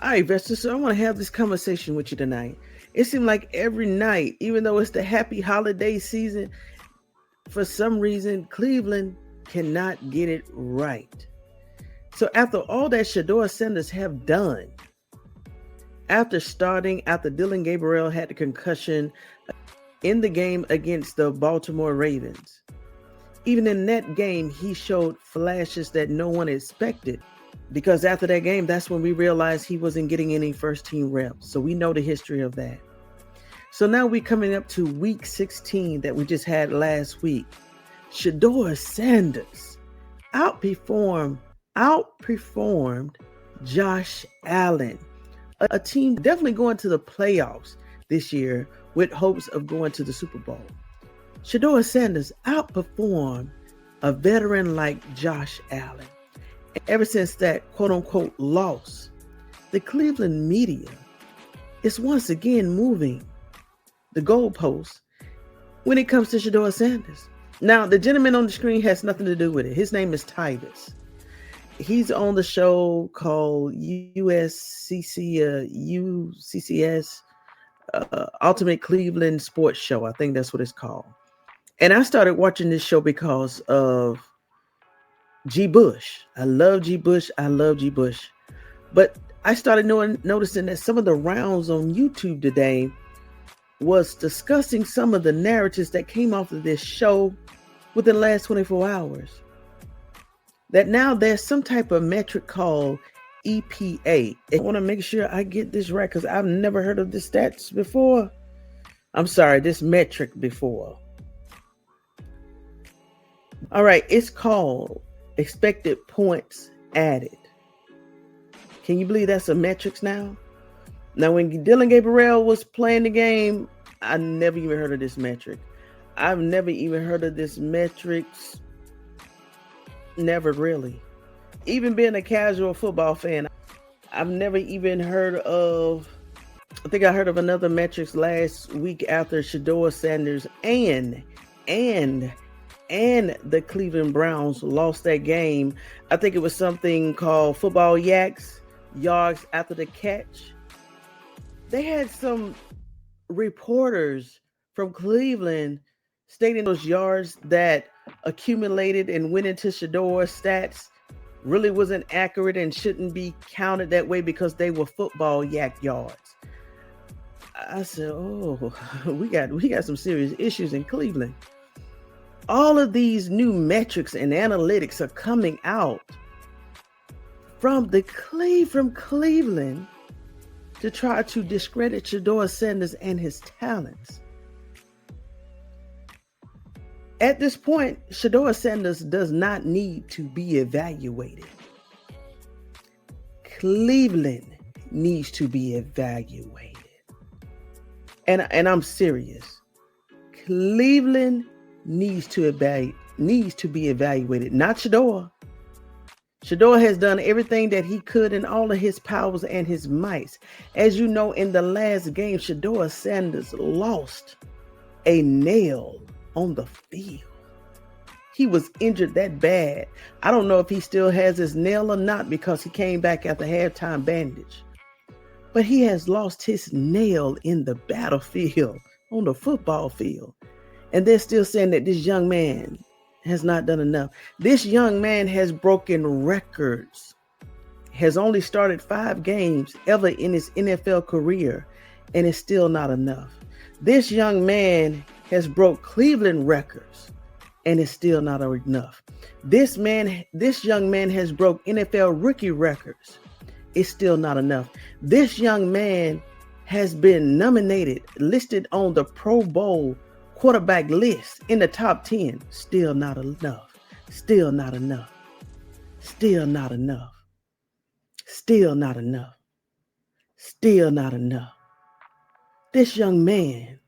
All right, Vesta, so I want to have this conversation with you tonight. It seems like every night, even though it's the happy holiday season, for some reason, Cleveland cannot get it right. So after all that shedeursanders have done, after Dillon Gabriel had the concussion in the game against the Baltimore Ravens, even in that game, he showed flashes that no one expected. Because after that game, that's when we realized he wasn't getting any first team reps. So we know the history of that. So now we're coming up to week 16 that we just had last week. Shedeursanders outperformed Josh Allen, a team definitely going to the playoffs this year with hopes of going to the Super Bowl. Shedeursanders outperformed a veteran like Josh Allen. Ever since that quote-unquote loss, the Cleveland media is once again moving the goalposts when it comes to Shedeursanders. Now, the gentleman on the screen has nothing to do with it. His name is Titus. He's on the show called UCCS, Ultimate Cleveland Sports Show. I think that's what it's called. And I started watching this show because of G. Bush. I love G. Bush. But I started noticing that some of the rounds on YouTube today was discussing some of the narratives that came off of this show within the last 24 hours. That now there's some type of metric called EPA. I want to make sure I get this right because I've never heard of this stats before. This metric before. All right, it's called expected points added. Can you believe that's a metrics now? Now, when Dillon Gabriel was playing the game, I never even heard of this metric. I've never even heard of this metrics. Never really. Even being a casual football fan, I've never even heard of, I think I heard of another metrics last week after Shedeursanders and the Cleveland Browns lost that game. I think it was something called football yards after the catch. They had some reporters from Cleveland stating those yards that accumulated and went into Sheduer stats really wasn't accurate and shouldn't be counted that way because they were football yards. I said, oh, we got some serious issues in Cleveland. All of these new metrics and analytics are coming out from Cleveland to try to discredit Shedeursanders and his talents. At this point, Shedeursanders does not need to be evaluated. Cleveland needs to be evaluated. And I'm serious. Cleveland needs to be evaluated, not Sheduer. Sheduer has done everything that he could in all of his powers and his mights. As you know, in the last game, Shedeursanders lost a nail on the field. He was injured that bad. I don't know if he still has his nail or not because he came back after halftime bandage. But he has lost his nail in the battlefield, on the football field. And they're still saying that this young man has not done enough. This young man has broken records, has only started 5 games ever in his NFL career, and it's still not enough. This young man has broke Cleveland records, and it's still not enough. This young man has broke NFL rookie records. It's still not enough. This young man has been listed on the Pro Bowl quarterback list in the top 10. Still not enough. Still not enough. Still not enough. Still not enough. Still not enough. This young man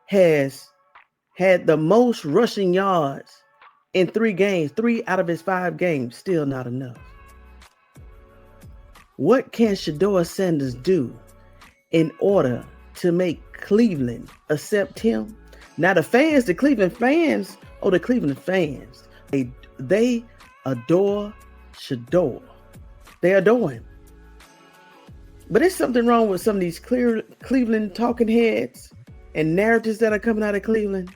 has had the most rushing yards in 3 games, 3 out of his 5 games. Still not enough. What can Shedeursanders do in order to make Cleveland accept him? Now the Cleveland fans, they adore Sheduer. They adore him. But there's something wrong with some of these Cleveland talking heads and narratives that are coming out of Cleveland.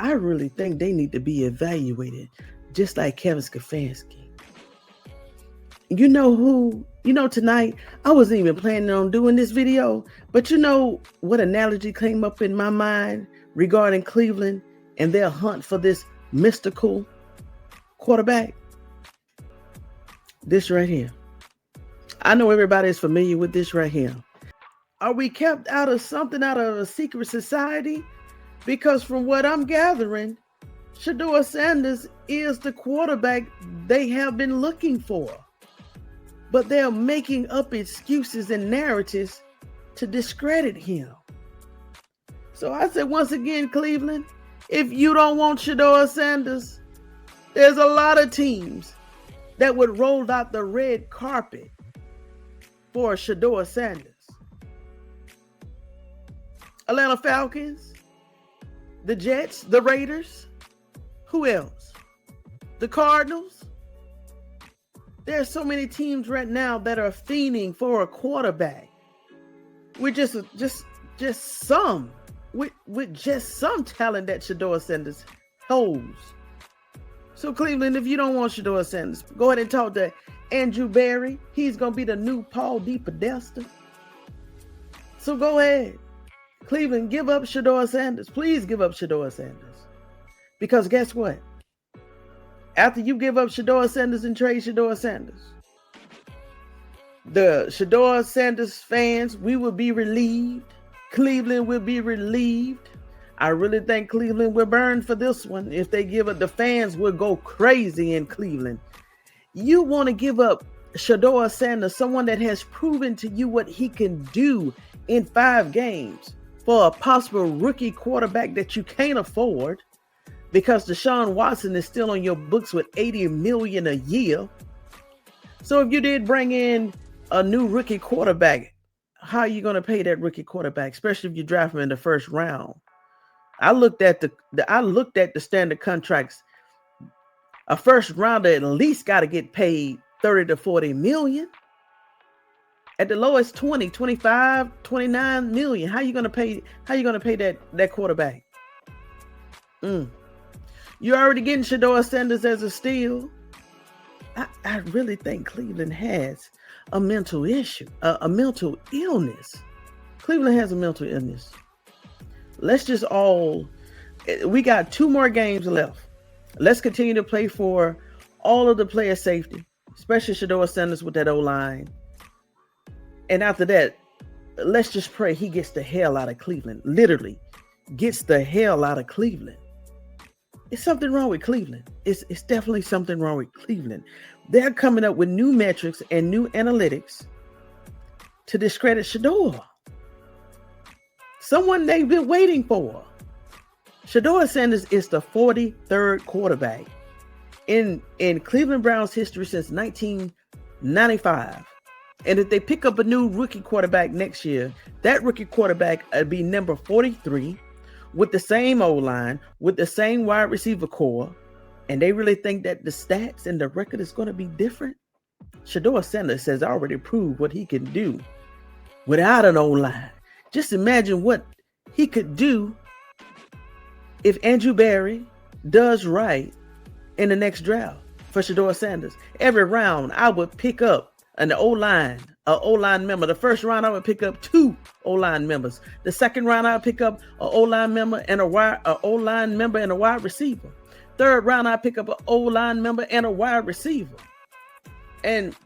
I really think they need to be evaluated, just like Kevin Stefanski. You know who? Tonight, I wasn't even planning on doing this video, but you know what analogy came up in my mind regarding Cleveland and their hunt for this mystical quarterback? This right here. I know everybody is familiar with this right here. Are we kept out of a secret society? Because from what I'm gathering, Shedeursanders is the quarterback they have been looking for. But they're making up excuses and narratives to discredit him. So I said, once again, Cleveland, if you don't want Shedeursanders, there's a lot of teams that would roll out the red carpet for Shedeursanders. Atlanta Falcons, the Jets, the Raiders, who else? The Cardinals. There's so many teams right now that are fiending for a quarterback. With just some talent that Shedeursanders holds. So Cleveland, if you don't want Shedeursanders, go ahead and talk to Andrew Berry. He's gonna be the new Paul D. Podesta. So go ahead. Cleveland, give up Shedeursanders. Please give up Shedeursanders. Because guess what? After you give up Shedeursanders and trade Shedeursanders, the Shedeursanders fans, we will be relieved. Cleveland will be relieved. I really think Cleveland will burn for this one. If they give it, the fans will go crazy in Cleveland. You want to give up Shedeursanders, someone that has proven to you what he can do in 5 games, for a possible rookie quarterback that you can't afford, because Deshaun Watson is still on your books with $80 million a year. So if you did bring in a new rookie quarterback, how are you going to pay that rookie quarterback, especially if you draft him in the first round? I looked at the standard contracts. A first rounder at least got to get paid 30 to 40 million. At the lowest 20, 25, 29 million. How you going to pay that quarterback? You're already getting Shedeursanders as a steal. I really think Cleveland has a mental issue, a mental illness. Cleveland has a mental illness. We got 2 more games left. Let's continue to play for all of the player safety, especially Shedeursanders with that O-line. And after that, let's just pray he gets the hell out of Cleveland. Literally, gets the hell out of Cleveland. It's something wrong with Cleveland. It's definitely something wrong with Cleveland. They're coming up with new metrics and new analytics to discredit Sheduer. Someone they've been waiting for. Shedeursanders is the 43rd quarterback in Cleveland Browns history since 1995. And if they pick up a new rookie quarterback next year, that rookie quarterback would be number 43 with the same O-line, with the same wide receiver core. And they really think that the stats and the record is going to be different? Shedeursanders has already proved what he can do without an O-line. Just imagine what he could do if Andrew Berry does right in the next draft for Shedeursanders. Every round, I would pick up an O-line member. The first round, I would pick up 2 O-line members. The second round, I would pick up an O-line member and a O-line member and a wide receiver. Third round, I pick up an O-line member and a wide receiver. And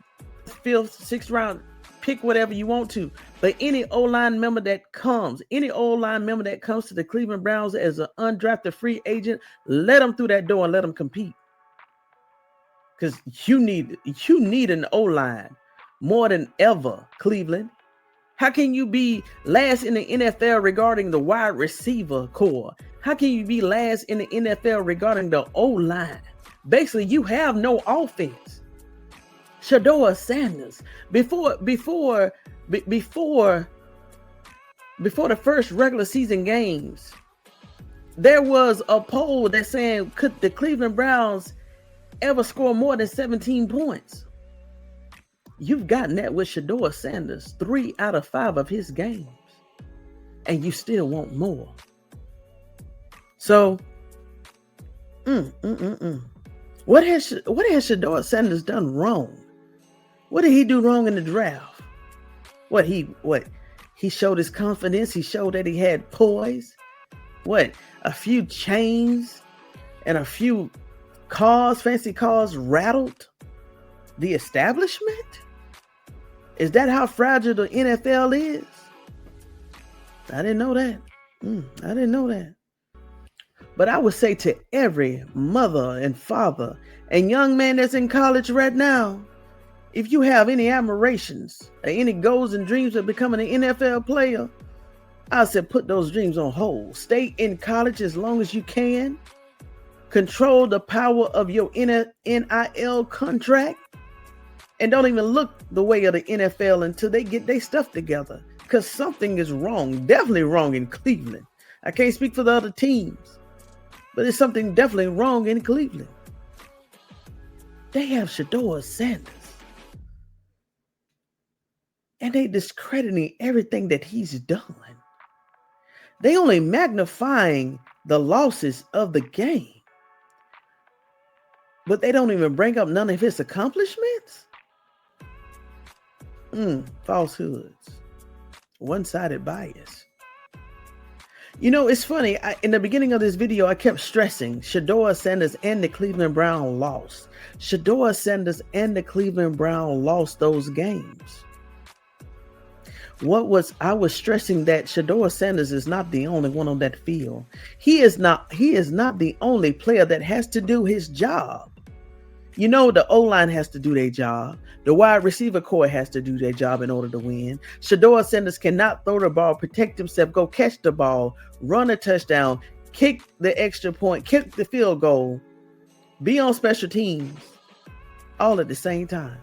5th, 6th round, pick whatever you want to. But any O-line member that comes to the Cleveland Browns as an undrafted free agent, let them through that door and let them compete. Because you need an O-line more than ever, Cleveland. How can you be last in the NFL regarding the wide receiver core? How can you be last in the NFL regarding the O-line? Basically, you have no offense. Shedeursanders, before the first regular season games, there was a poll that saying, could the Cleveland Browns ever score more than 17 points? You've gotten that with Sheduer Sanders 3 out of 5 of his games, and you still want more. So, what has Sheduer Sanders done wrong? What did he do wrong in the draft? He showed his confidence. He showed that he had poise. A few chains and a few cars, fancy cars, rattled the establishment? Is that how fragile the NFL is? I didn't know that. I didn't know that. But I would say to every mother and father and young man that's in college right now, if you have any admirations or any goals and dreams of becoming an NFL player, I said put those dreams on hold. Stay in college as long as you can. Control the power of your NIL contract. And don't even look the way of the NFL until they get their stuff together. Because something is wrong. Definitely wrong in Cleveland. I can't speak for the other teams. But there's something definitely wrong in Cleveland. They have Sheduer Sanders. And they discrediting everything that he's done. They only magnifying the losses of the game. But they don't even bring up none of his accomplishments. Falsehoods. One-sided bias. You know, it's funny. In the beginning of this video, I kept stressing Sheduer Sanders and the Cleveland Browns lost. Sheduer Sanders and the Cleveland Browns lost those games. I was stressing that Sheduer Sanders is not the only one on that field. He is not the only player that has to do his job. You know, the O-line has to do their job. The wide receiver core has to do their job in order to win. Sheduer Sanders cannot throw the ball, protect himself, go catch the ball, run a touchdown, kick the extra point, kick the field goal, be on special teams, all at the same time.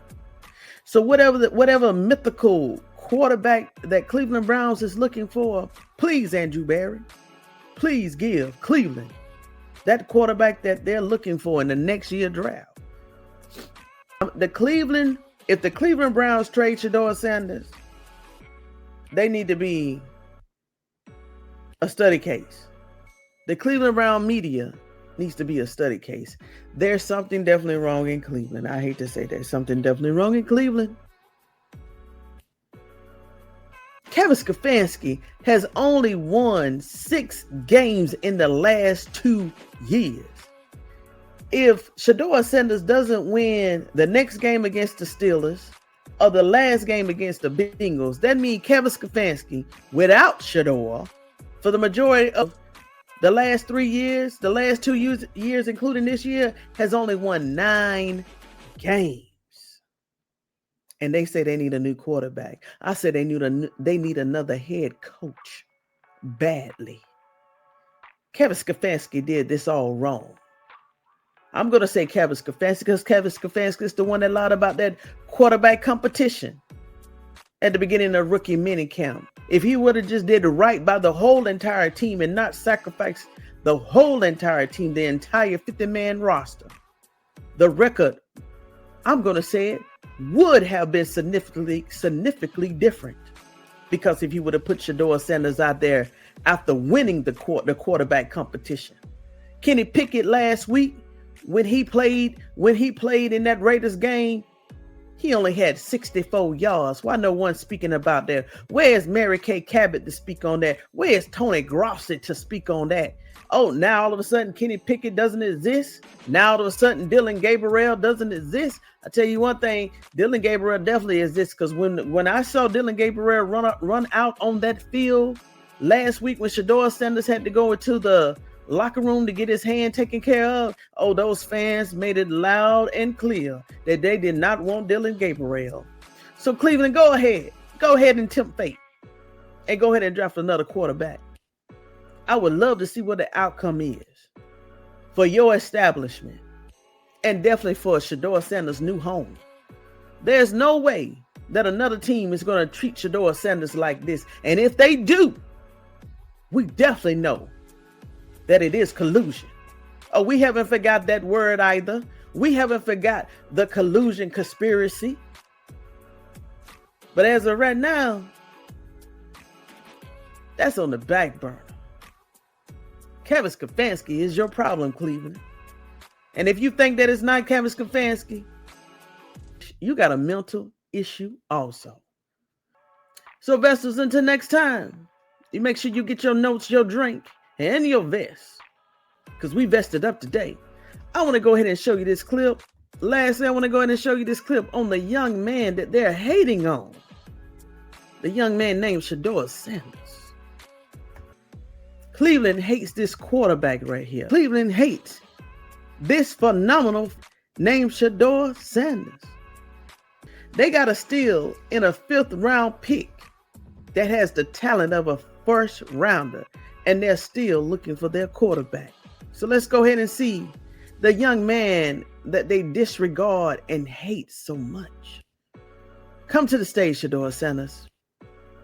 So whatever mythical quarterback that Cleveland Browns is looking for, please, Andrew Berry, please give Cleveland that quarterback that they're looking for in the next year draft. If the Cleveland Browns trade Sheduer Sanders, they need to be a study case. The Cleveland Brown media needs to be a study case. There's something definitely wrong in Cleveland. I hate to say there's something definitely wrong in Cleveland. Kevin Stefanski has only won 6 games in the last 2 years. If Sheduer Sanders doesn't win the next game against the Steelers or the last game against the Bengals, that means Kevin Stefanski, without Sheduer, for the majority of the last 3 years, the last 2 years, including this year, has only won 9 games. And they say they need a new quarterback. I said they need another head coach badly. Kevin Stefanski did this all wrong. I'm going to say Kevin Stefanski because Kevin Stefanski is the one that lied about that quarterback competition at the beginning of rookie minicamp. If he would have just did right by the whole entire team and not sacrifice the whole entire team, the entire 50-man roster, the record, I'm going to say it, would have been significantly different. Because if he would have put Sheduer Sanders out there after winning the quarterback competition. Kenny Pickett last week, when he played in that Raiders game, he only had 64 yards. Why no one speaking about that? Where's Mary Kay Cabot to speak on that? Where's Tony Grosset to speak on that? Oh, now all of a sudden Kenny Pickett doesn't exist. Now all of a sudden Dillon Gabriel doesn't exist. I tell you one thing, Dillon Gabriel definitely exists, because when I saw Dillon Gabriel run out on that field last week when Sheduer Sanders had to go into the locker room to get his hand taken care of, oh, those fans made it loud and clear that they did not want Dillon Gabriel. So Cleveland, go ahead and tempt fate and go ahead and draft another quarterback. I would love to see what the outcome is for your establishment and definitely for Sheduer Sanders' new home. There's no way that another team is going to treat Sheduer Sanders like this. And if they do, we definitely know that it is collusion. Oh, we haven't forgot that word either. We haven't forgot the collusion conspiracy. But as of right now, that's on the back burner. Kevin Stefanski is your problem, Cleveland. And if you think that it's not Kevin Stefanski, you got a mental issue also. So, Vestals, until next time, you make sure you get your notes, your drink, and your vest, because we vested up today. I want to go ahead and show you this clip. Lastly, I want to go ahead and show you this clip on the young man that they're hating on. The young man named Shedeursanders. Cleveland hates this quarterback right here. Cleveland hates this phenomenal named Shedeursanders. They got a steal in a 5th round pick that has the talent of a 1st rounder, and they're still looking for their quarterback. So let's go ahead and see the young man that they disregard and hate so much. Come to the stage, Shedeursanders.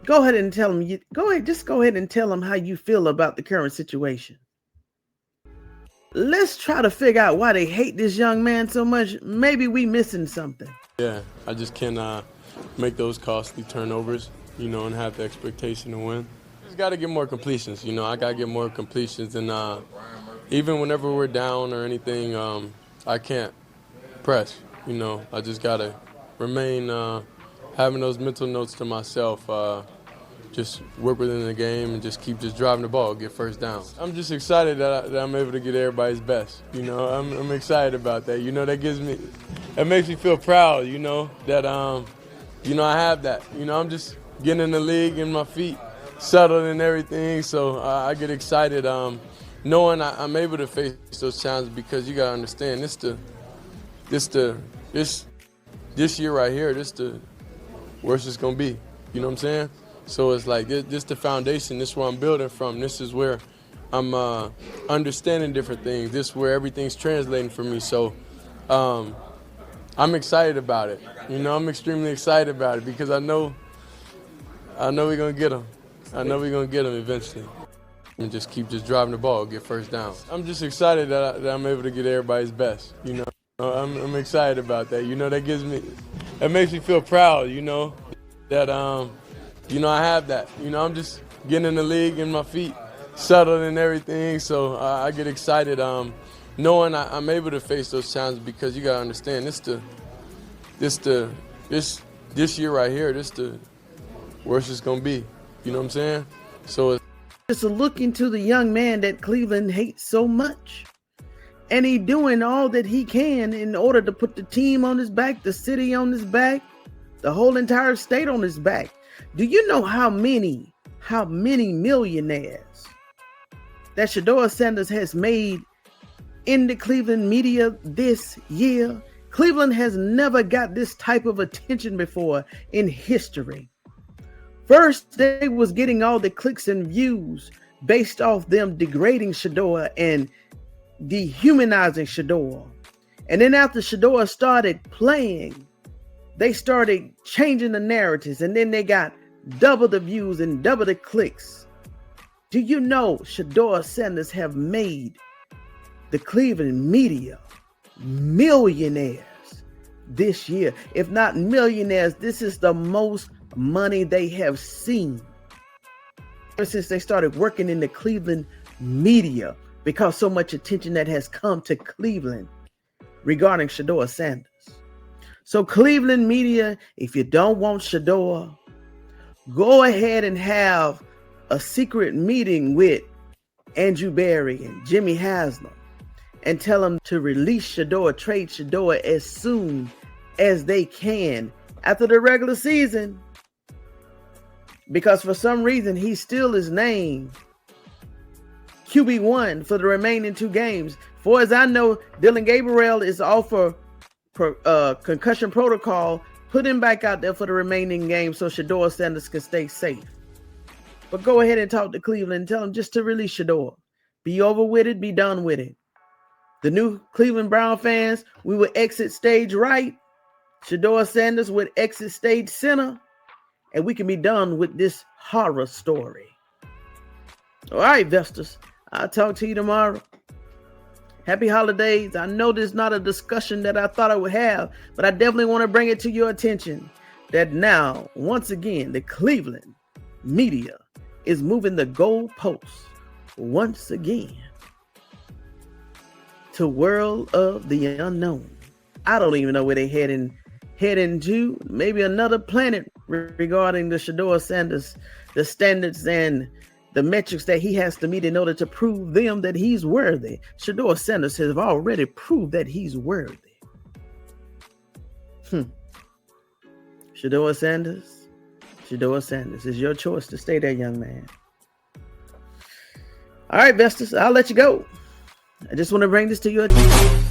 Go ahead and tell him. Go ahead and tell him how you feel about the current situation. Let's try to figure out why they hate this young man so much. Maybe we missing something. Yeah, I just can't make those costly turnovers, and have the expectation to win. Just got to get more completions. I got to get more completions, and even whenever we're down or anything, I can't press. I just got to remain having those mental notes to myself. Just work within the game and just keep driving the ball, get first down. I'm just excited that I'm able to get everybody's best. I'm excited about that. That makes me feel proud. That I have that. I'm just getting in the league and my feet settled and everything. So I get excited, knowing I'm able to face those challenges, because you gotta understand this year right here, this the worst it's gonna be. You know what I'm saying? So it's like this the foundation. This is where I'm building from. This is where I'm understanding different things. This is where everything's translating for me. So I'm excited about it. I'm extremely excited about it, because I know we're gonna get them. I know we're gonna get them eventually. And just keep driving the ball, get first down. I'm just excited that I'm able to get everybody's best. I'm excited about that. That makes me feel proud. That I have that. I'm just getting in the league and my feet settled and everything. So I get excited, knowing I'm able to face those challenges, because you gotta understand this year right here, this the worst it's gonna be. You know what I'm saying? So it's a look into the young man that Cleveland hates so much. And he doing all that he can in order to put the team on his back, the city on his back, the whole entire state on his back. Do you know how many millionaires that Shedeursanders has made in the Cleveland media this year? Cleveland has never got this type of attention before in history. First, they was getting all the clicks and views based off them degrading Sheduer and dehumanizing Sheduer. And then after Sheduer started playing, they started changing the narratives, and then they got double the views and double the clicks. Do you know Shedeursanders have made the Cleveland media millionaires this year? If not millionaires, this is the most money they have seen ever since they started working in the Cleveland media, because so much attention that has come to Cleveland regarding Shedeursanders. So Cleveland media, if you don't want Sheduer, go ahead and have a secret meeting with Andrew Berry and Jimmy Haslam and tell them to release Sheduer, trade Sheduer as soon as they can after the regular season, because for some reason he still is named QB1 for the remaining 2 games. For as I know, Dylan Gabriel is off for concussion protocol. Put him back out there for the remaining games so Shedeursanders can stay safe. But go ahead and talk to Cleveland and tell them just to release Sheduer. Be over with it, be done with it. The new Cleveland Brown fans, we will exit stage right. Shedeursanders would exit stage center, and we can be done with this horror story. All right, Vesters, I'll talk to you tomorrow. Happy holidays. I know this is not a discussion that I thought I would have, but I definitely want to bring it to your attention. that now, once again, the Cleveland media is moving the goalposts once again to world of the unknown. I don't even know where they heading to. Maybe another planet regarding the shedeursanders, the standards and the metrics that he has to meet in order to prove them that he's worthy. Shedeursanders have already proved that he's worthy. Shedeursanders, it's your choice to stay there, young man. All right, Vestas, I'll let you go. I just want to bring this to your attention.